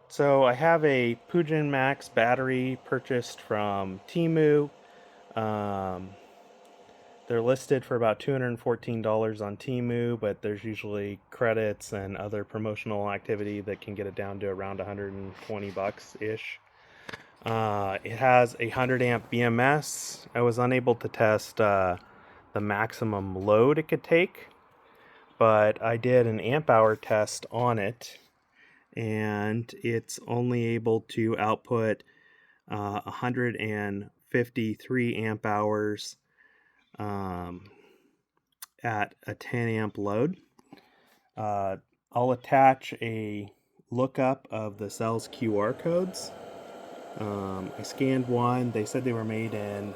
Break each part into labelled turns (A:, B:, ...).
A: So I have a PUJIMAX battery purchased from TEMU. Um, they're listed for about $214 on TEMU, but there's usually credits and other promotional activity that can get it down to around 120 bucks ish. It has a 100 amp BMS. I was unable to test the maximum load it could take, but I did an amp hour test on it, and it's only able to output 153 amp hours at a 10 amp load. I'll attach a lookup of the cell's QR codes. I scanned one. They said they were made in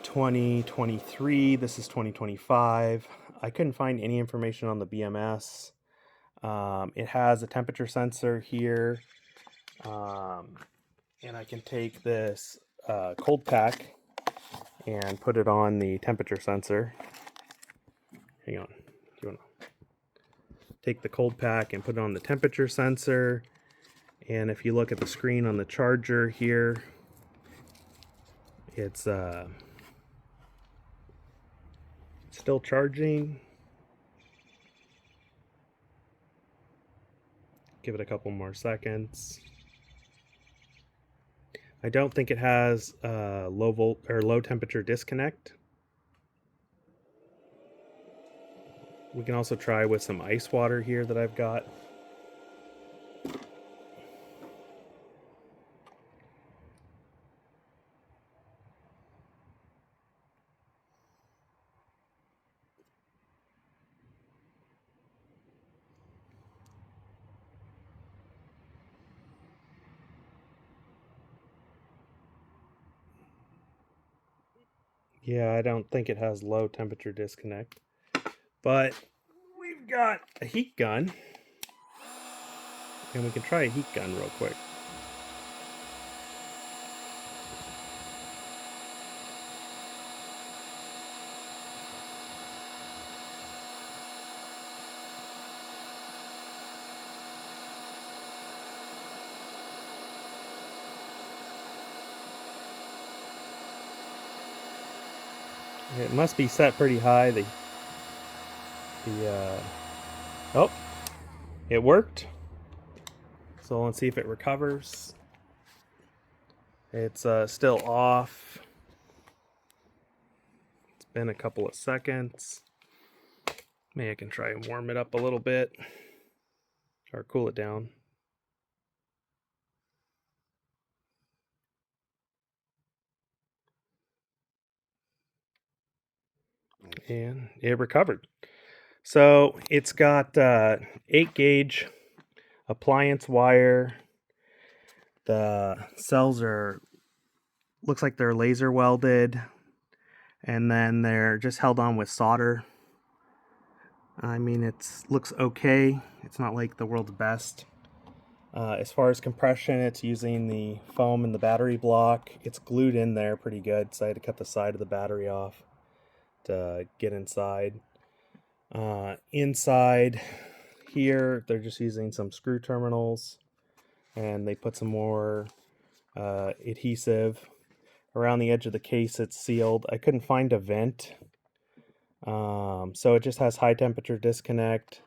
A: 2023. This is 2025. I couldn't find any information on the BMS. It has a temperature sensor here, and I can take this cold pack and put it on the temperature sensor. Hang on. You want to take the cold pack and put it on the temperature sensor, and if you look at the screen on the charger here, it's still charging. Give it a couple more seconds. I don't think it has low temperature disconnect. We can also try with some ice water here that I've got. Yeah, I don't think it has low temperature disconnect, but we've got a heat gun, and we can try a heat gun real quick. It must be set pretty high. Oh, it worked. So let's see if it recovers. It's still off. It's been a couple of seconds. Maybe I can try and warm it up a little bit or cool it down. And it recovered. So it's got 8 gauge appliance wire. The cells looks like they're laser welded, and then they're just held on with solder. I mean, it looks okay. It's not like the world's best. As far as compression, it's using the foam in the battery block. It's glued in there pretty good, so I had to cut the side of the battery off to get inside. Inside here, they're just using some screw terminals, and they put some more adhesive around the edge of the case. It's sealed. I couldn't find a vent, so it just has high temperature disconnect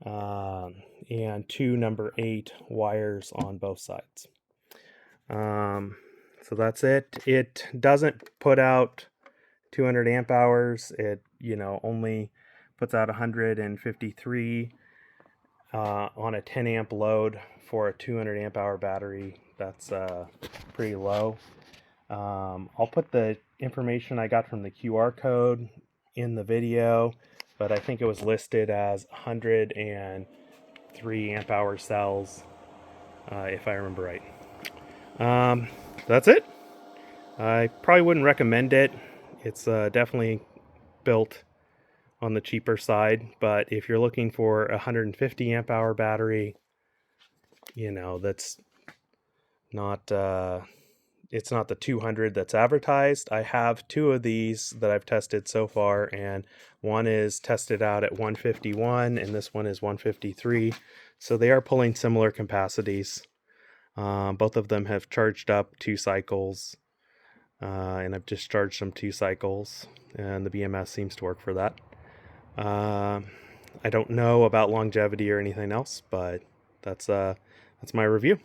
A: and 2 number 8 wires on both sides. So that's it. It doesn't put out 200 amp hours. It only puts out 153 on a 10 amp load for a 200 amp hour battery. That's pretty low. I'll put the information I got from the QR code in the video, but I think it was listed as 103 amp hour cells, if I remember right. That's it. I probably wouldn't recommend it. It's definitely built on the cheaper side, but if you're looking for a 150 amp hour battery, that's not it's not the 200 that's advertised. I have 2 of these that I've tested so far, and one is tested out at 151 and this one is 153. So they are pulling similar capacities. Both of them have charged up 2 cycles, and I've discharged them 2 cycles, and the BMS seems to work for that. I don't know about longevity or anything else, but that's my review.